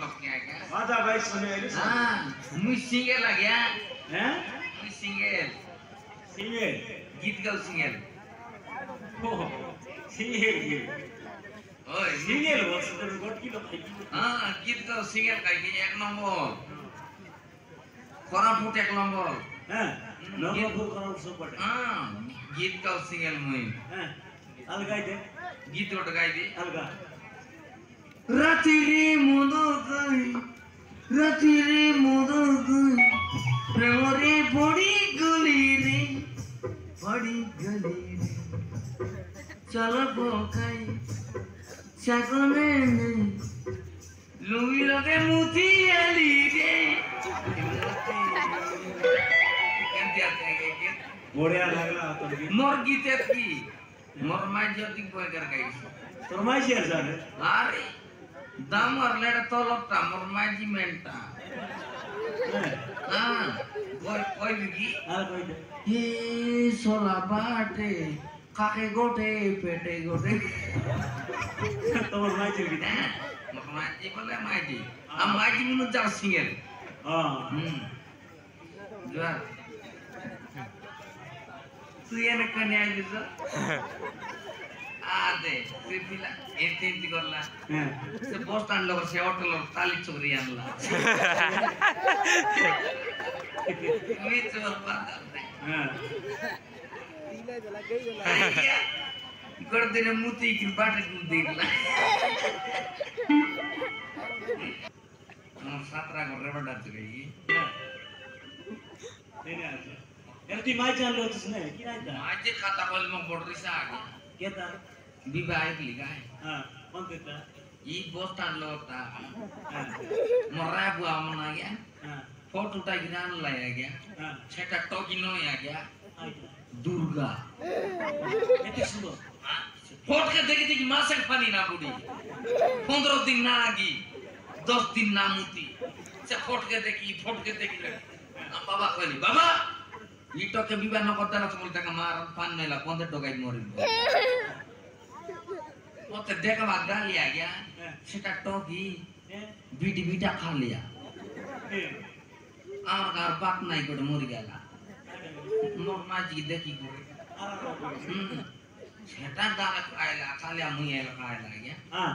लोग क्या क्या आधा भाई सुने हाँ मुझ सिंगल आ गया हैं मुझ सिंगल सिंगल गीत गाओ सिंगल हो सिंगल ओए सिंगल बस तो गोट की लोग हाँ गीत गाओ सिंगल का ये एक नंबर कोरापुट एक नंबर हैं नंबर फुल करो सब पड़े हाँ गीत गाओ सिंगल मुझे हैं अलगाई दे गीत उठ गाई दे अलगा राती रे मोदकाई प्रेमरे बड़ी गली रे चलो बोकाई चाकने ने लुंगी लगे मुती आली रे बढ़िया लागला तो मोर गीते की मोर माई ज्योति कोई कर गई তোর মাই শেয়ার জানে আরে দাম আর লেড়া তলবটা মোর মাঝি মেনটা হ্যাঁ কই বিকি আর কই দে হে সোলা বাটে কাকে গোটে পেটে গোটে তোমার মাই ছিল কি মোর মাঝি বলে মাঝি আর মাঝি মিনু যাও সিঙ্গেল হ্যাঁ জোয়ার তুই এনে কোনে আইলিস आदे पिला एंती करला से बस स्टैंड लोग से होटल और ताली चोरी आनला मी चोर बात हां पीला जला गई जला कर देने मुती की बाटे दिला हम 17 को रेबडा गई देने आज यार तू माई जान लो तुझने की नहीं था आज खाता बोल में बॉर्डर से आ गया क्या था विवाह लिखा है हां कौन देता ये बस स्टैंड लोटा हां मरा बुआ मन आ गया हां फोटो उठा के नाम लाया गया हां छटा टोकिनो आ गया आइता दुर्गा एते सुनो फोट के देखी मासक पानी ना बुड़ी 15 दिन ना आगी 10 दिन ना मुती से फोट के देखी हम बाबा कहली बाबा ईटो के विवाह न करता ना बोलता का मार पान नेला 15 टोकाई मरी ओते देखवा गाली आ गया सेटा टोकी बीटी बीटा खा लिया आर बात नहीं कोड मर गया मोर माजी देखी को सेटा गाला खाइला खालिया मुइला खाइला गया हां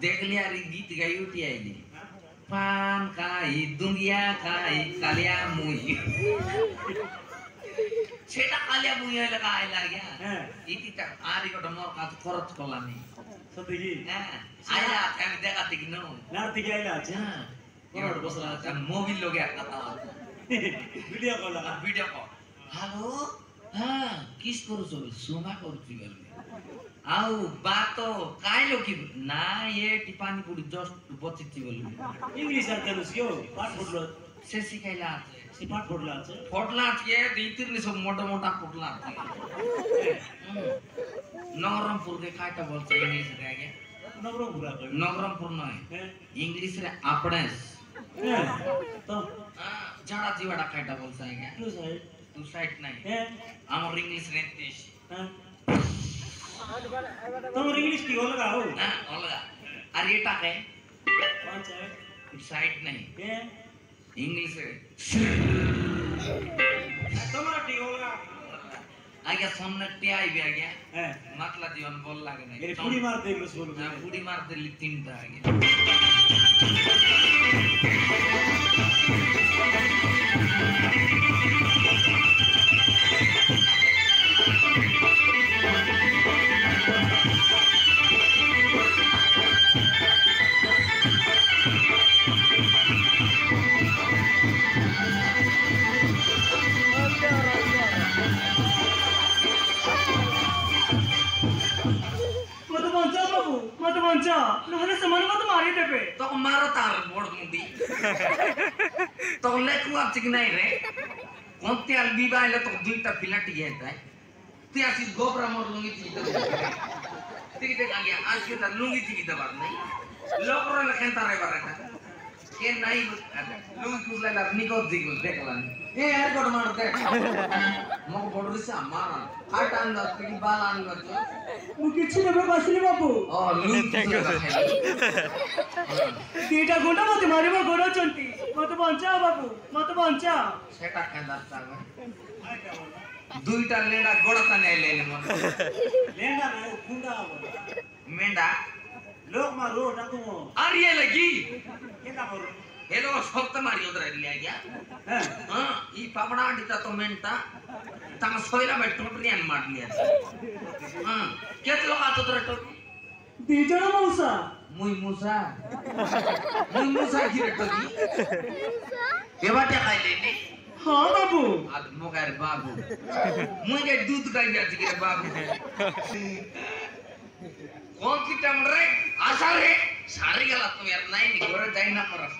देख लिया रे गीत गाई उठी आईली पान खाई दुंगिया खाई कालिया मुई सेटा कालिया मुइला खाइला गया इति त आरी कोड मोर का खरच कलानी सतगी आइला हम देखा थी कि नो नारती के आइला अच्छा और बसला त मोबिल लोग आता था वीडियो कॉल लगा वीडियो कॉल हेलो हां किस करू सब सुमा करू छि गल आउ बातो काय लोकी ना ये टिपानी पुडी जस्ट बच्ची छि बोल इंग्लिश आर करू क्यों पाठ पढ़लो से सिखाइला से पाठ पढ़ला আছে फोटला के दीतिर सब मोटा मोटा फोटला नवरमपुर के काटा बोलते इंग्लिश रे आगे नवरमपुर नहीं इंग्लिश रे आपड़ेस तो जड़ा जीवाड़ा काटा बोलता है क्या तू साइड नहीं हमर इंग्लिश रे तीस तुम इंग्लिश की अलग आओ ना अलग अरे ये टाके कौन सा है साइड नहीं इंग्लिश रे तुम्हारा टी होगा आगे सामने टियाई भी आ गया मतलब जीवन बोल लागे नहीं मेरे पूरी मार दे लो सोलो पूरी मार दे ली तीन ता आगे मत बंचा नहले समान मत मारी देबे तो मारो तार बोर्ड मुंडी तो लेकु आप चिक नहीं रे कोनते अल बीबा ले तो दुईटा फिलट येता ते आसी गोबरा मोर लुंगी थी तो ठीक देख आ गया आज के तर लुंगी थी की दबार नहीं लोकरो लखन तारे बारे के नहीं लुंगी कुला ला निको दिगो देखला ए यार कोड मारते मग बोडरिसा मारा काट आणला की बाल आणला ମୁଁ କିଛି ନେବେ ଆସିଲି ବାବୁ ओ लूट ଦିଟା ଗୁଣ୍ଡ ମତେ ମାରିବ ଗୋଡଉଛନ୍ତି ମତେ ବଞ୍ଚାଅ ବାବୁ ମତେ ବଞ୍ଚାଅ सेटा केंदाता दुईटा लेडा गोडता नेलेने मन लेंडा ना खुंडा मेंढा लोक मारो टाकू आर्य लगी केटा मारो हेलो शब्द मारी उधर ले गया हां ई पापड़ा डिता तो मेंटा तम सोइला में टोटरियन मार लिया हां केत लोग आतो तर टोटी ଦି ଜଣ ମଉସା मुई मूसा की टोटी बेबाटे खाई लेने ହଁ ବାବୁ आज मोगार बाबू मुई के दूध खाई जाती के बाबू कौन की टम रे आशा रे सारी गला तो यार नहीं गोरे जाई ना परस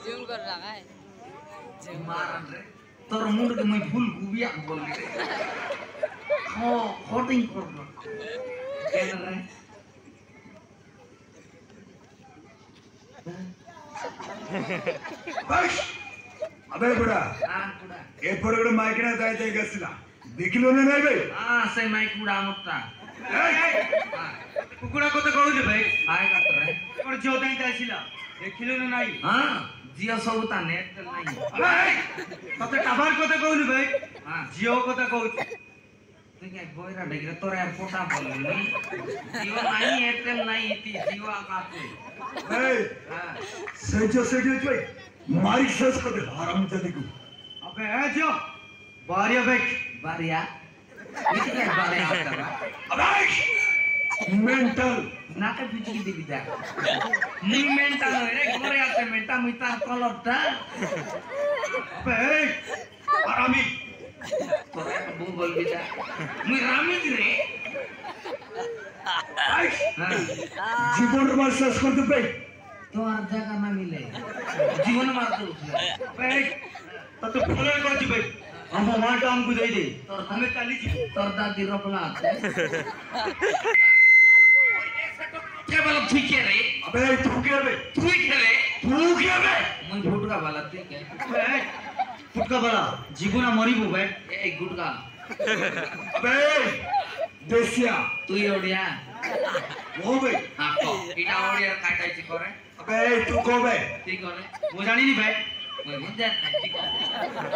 जूम कर रहा है मारन रे तोर मुंड के मैं फूल गुबिया बोल रे हां होटिंग कर लो केन रे बस अबे बुढ़ा हां कुड़ा ए पड़गड़ माइकना दाइते गसला देखिलो ना नहीं भाई हां से मैं कुड़ा मुत्ता କୁକୁଡ଼ା କଥା କହୁଛି ଭାଇ आए का रे କଣ ଝିଅ ପାଇଁ ଆସିଲା ଦେଖିଲୁ ନା ନାଇଁ हां जियो सब ता नेट नहीं ତତେ ଟାବାର କଥା କହୁନି ଭାଇ हां ଝିଅ କଥା କହୁଛି तू क्या बोयरा डेगरे तोरे यार पोटा बोल नहीं जियो नहीं एयरटेल नहीं इती जियो आकाते ए हां सेजो भाई मारी सस को दे हराम जाने को अबे है ଝିଅ ବାହାରିଆ ଭାଇ बारिया इतने बारिया आता अबे मेंटल नाके पिछली दिबी जा नी मेंटल रे गोरे आते मेंटा मिता कलर दा अबे आरामी तोरे बू बोल बिजा मुई रामी रे हां जीवन रमा सस को दे भाई तो हर जगह ना मिले जीवन मार दो ଭାଇ ତତେ ଭଲ କହୁଛି ଭାଇ ଆମ ମାଟା ଆମକୁ ଦେଇଦେ तोर ଆମେ ଚାଲିଛି तोर दादी रोपला आते केवल ठीक है रे अबे तू क्या बे तू ही खेले तू क्या बे मुई फुटका वाला ठीक है ଭାଇ ଫୁଟକା ବାଲା ଜୀବନ ମରିବୁ ଭାଇ ए गुटका अबे देसिया तू ही ओडिया वो बे हां को इटा ओडिया काटायची करे अबे तू को बे ठीक करे ମୁଁ ଜାଣିନି ଭାଇ मुई मुझे नहीं ठीक है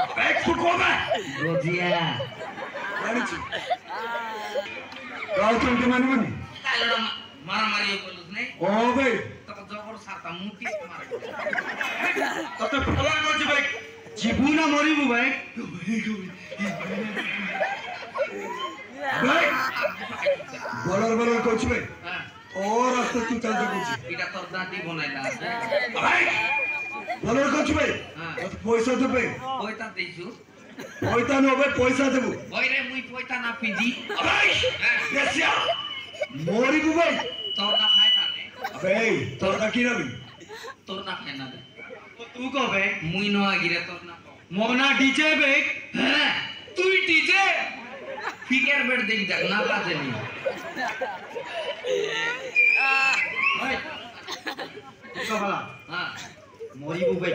अबे तू को बे गोजिया जानी छी राव तुम के माने माने कालड़ा मारा मारी बोलुस नहीं ओ बे तो जबर साता मुती मार ତତେ ଭଲ କହୁଛି ଭାଇ ଯିବୁ ନା ମରିବୁ ଭାଇ बे बलर कोच बे हां और रास्ते तू चल दे कोच इटा तोर दादी बनाइला अबे बलर कोच बे हां पैसा दे बे ओइता देसु पैसा न बे पैसा देबू ओइरे मुई पोइता ना पिदी अबे देसिया मोरी बु बे तोर ना खाए ना रे अबे तोर का की रवि तोर ना खाए ना रे ତୁ କହ ଭାଇ मुई नो आगिरे तोर ना को ମୋ ନା ଡିଜେ ଭାଇ हां तू ही डीजे फिगर बेड देख जा ना बात नहीं ଭାଇ ଫୁଟକା ବାଲା हां ମରିବୁ ଭାଇ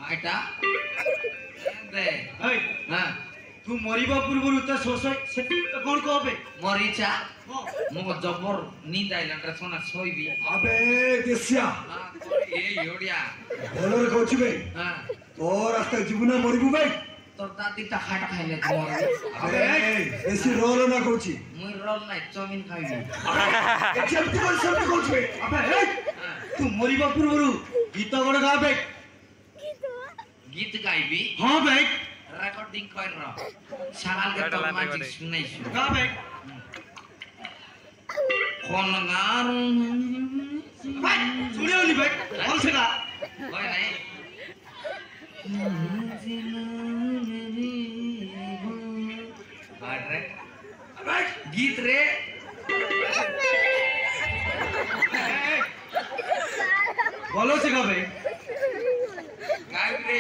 आइटा दे ଭାଇ हां ତୁ ମରିବା ପୂର୍ବରୁ ତା ଶୋଷ ସେଠି କଣ କହ ଭାଇ मरीचा मो जबर नींद आइला रे सोना सोईबी अबे देसिया हां ए योडिया बलर कोच बे हां और रास्ते जीवना मोरी बु बे तोर दादी ता खाटा खाइले तोर अबे ऐसी रोल ना कोची मुई रोल नाही चाउमिन खाइबी जल्दी कोच बे अबे हे तू ମରିବା ପୂର୍ବରୁ ଗୀତ ଗୋଟେ ଗା ଭାଇ गीत गाइबी ହଁ ଭାଇ रेकॉर्डिंग कर रहा साल के तो मैजिक सुनाइछु ଗା ଭାଇ कोन गारू ଭାଇ ଶୁଣିବନି ଭାଇ ଭଲସେ ଗା कोई नहीं हार्ड रे अबे गीत रे ଭଲସେ ଗା ଭାଇ गाइब रे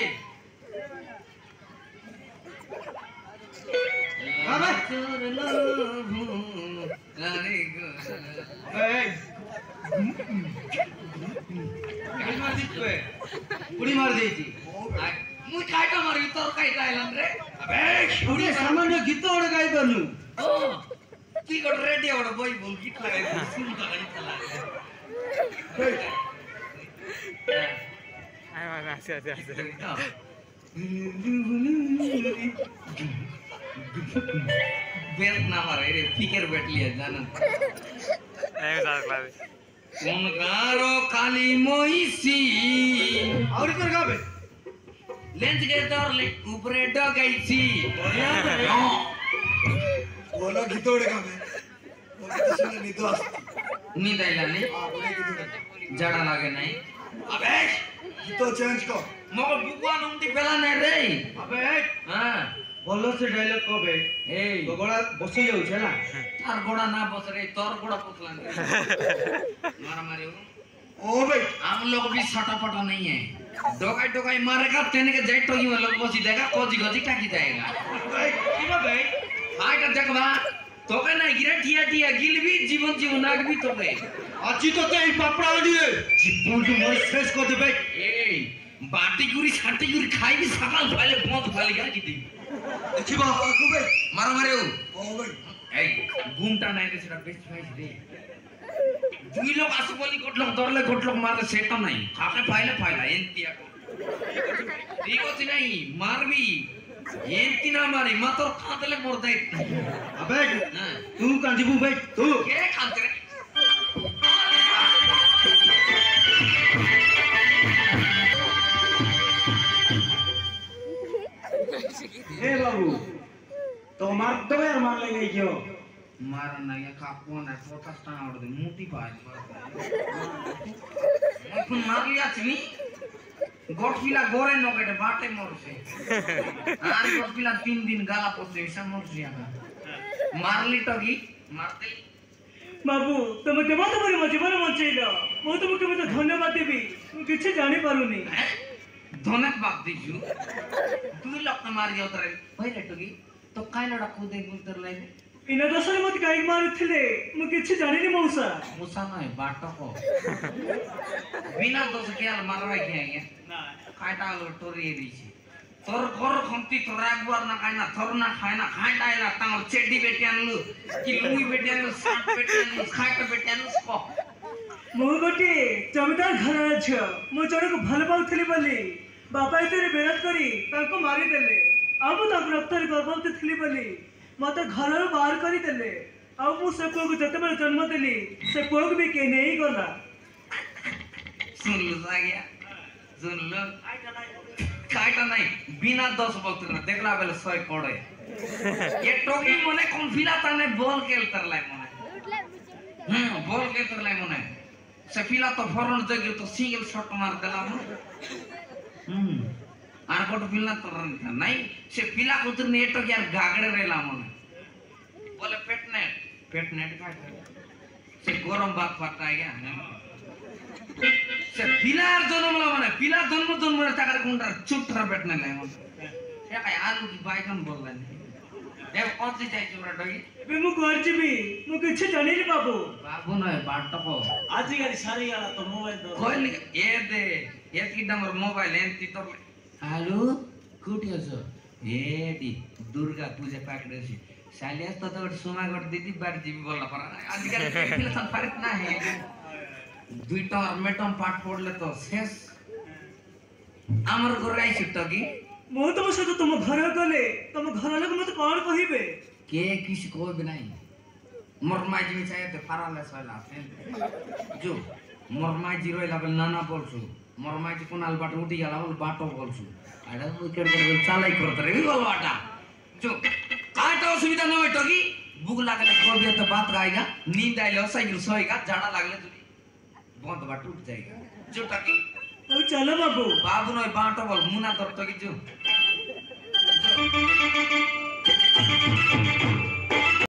বাবা। চোর লোভ আরে গো এই গাড়ি মার দিতে পুরি মার দিয়েছি মুই কাইটা মারি তোর কাইটা আইলাম রে আবে পুরি সামান্য গীত ওড়ে গাই বানু ও তুই গোট রেডি ওড় বই বল গীত লাগাই শুন তো গাড়ি চালা বেল্ট না মারে রে ফিকের বেট লিয়ে জানেন কোন গারো কালি মইসি और कर गाबे লেন্স গে ধরলে উপরে ডগাইছি बोला गीतोड़े का मैं वो गीत सुने नहीं तो নি দাইলানি জাড়া লাগে নাই আবে गीतो चेंज कर মগ বুকুয়া নুমটি ফেলা নাই রে अबे হ্যাঁ बोलो से डायलॉग कबे এই तो गोड़ा बसी जाऊ छे ना তার গোড়া না বসে রে তোর গোড়া পতলান রে मारा मारे ओ भाई हम लोग भी छोटा पटा नहीं है डोकाई डोकाई मारेगा तेने के जेट टोगी में लोग बसी देगा कोजी कोजी टाकी जाएगा भाई किबा भाई हाय का देखबा तो के नहीं गिरे टिया टिया गिलबी जीवन जीवन नाग भी तो के আজি তো এই পাপড়া দিয়ে জীবন মোর শেষ করে দেবে এই বাটি গুড়ি ছাটি গুড়ি খাইবি সকাল ফাইলে বন্ধ ফাইলে গা কি দিবি देखिबा आकू भाई मारो मारे ओ भाई এই ঘুমটা নাই রে সেটা বেস্ট ভাইস রে দুই লোক আসে বলি কত লোক ধরলে কত লোক মারলে সেটা নাই খাকে ফাইলে ফাইলা এন্তিয়া ঠিক আছে নাই মারবি এন্তি না মারি মা তোর খাতলে মর দেই अबे হ্যাঁ तू कांजीबू भाई तू কে খাতে রে ए बाबू तो मार दो यार मार लेंगे क्यों मारा ना ये कापो ना फोकस टा और दे मुटी पाए এখন মারলি আছিনি গটপিলা গরে নগেটে বাটে মরছে আর গটপিলা 3 দিন গালা পড়ছে এসা মরছে আগা মারলি তো কি মারতে বাবু তুমি কেমন তোমার মো জীবন বঞ্চাইল মু তোমাকে মতো ধন্যবাদ দেবি মু কিছু জানি পারুনি ধনে বাপ দিছু 2 লাখ মারি যাও তরে হইলে তো কি তো কাইলডা কুদে গুলতর লাইবে ইনা দশরে মতে কাই মারুଥିଲେ মু কিছু জানিনি মৌসা মুসা নয় বাটক বিনা দোষ কে আর মারবাই কি আইয়া ना কাইটা হলো টরিয়ে দিছি তোর ঘর খন্তি তোর একবার না খায় না তোর না খায় না খাইটা আইলা তার চেডি বেটি আনলু কি লুই বেটি আনলু সাপ বেটি আনলু খাইটা বেটি আনলু স্প মু গোটে জমিদার ঘরର ଝିଅ ମୁଁ ଜଣକୁ ଭଲ ପାଉଥିଲି ବୋଲି ବାପା ଏଥିରେ ବିରୋଧ କରି ତାଙ୍କୁ ମାରିଦେଲେ ଆଉ ମୁଁ ତାଙ୍କ ରକ୍ତରେ ଗର୍ଭବତୀ ଥିଲି ବୋଲି ମତେ ଘରରୁ ବାହାର କରିଦେଲେ ଆଉ ମୁଁ ସେ ପୁଅକୁ ଯେତେବେଳେ ଜନ୍ମ ଦେଲି ସେ ପୁଅକୁ ବି କିଏ ନେଇଗଲା सुन लो सागिया सुन लो काइटा नहीं बिना 10 वक्त ना देखला बेले 100 कोड़े ये टोकी मने कौन फिला ताने बॉल के तरलाई मने बॉल के तरलाई मने से फिला तो फॉरन जगे तो सिंगल शॉट मार देला मन आर कोट फिला तो नहीं से फिला उतर ने टोकी यार गागड़े रेला मने बोले पेट नेट का से गरम बात फटा गया से पिलार जन्मला माने पिला जन्म रे ताकर कोनटा चुपथरा बैठने लाई मन हे काय आलू की बाइकन बोलला ए कति जाय चुरा डगी ଏବେ ମୁଁ କୁଆଡେ ଯିବି ମୁଁ କିଛି ଜାଣିନି ବାବୁ बाबू नय बाटको आज गाड़ी सारी वाला तो मोबाइल दो कोइल ए दे ए की नंबर मोबाइल एंती तो हेलो कुटी अछो एडी दुर्गा पूजा पाकडेसी सालिया तो सुमागट दीदी बार जीबी बोलला पर आजकल पिला सन फरक ना है दुईटा मेटम पाठ पढ़ले तो शेष आमर गोराई छिटकी ମୁଁ ତମ ସହିତ ତମ ଘର ଗଲେ ତମ ଘର ଲୋକ ମତେ କଣ କହିବେ के किसी को भी नहीं मरमाई जी चाहिए तो फराले सला जो मरमाई जी रोइला बल नाना बोलछु मरमाई जी कोनाल बाट उठी गेला बोल बाटो बोलछु आडा विकेट कर चालाई करत रे बोल बाटा जो काटा असुविधा न होय टकी भूख लागले कोबे तो बात गाएगा नींद आइले सही सोएगा झाड़ा लागले तुझे बंद बाट उठ जाएगा जो टकी ଆଉ ଚାଲ ବାବୁ बाबू नय बाटो बोल मुना दर टकी जो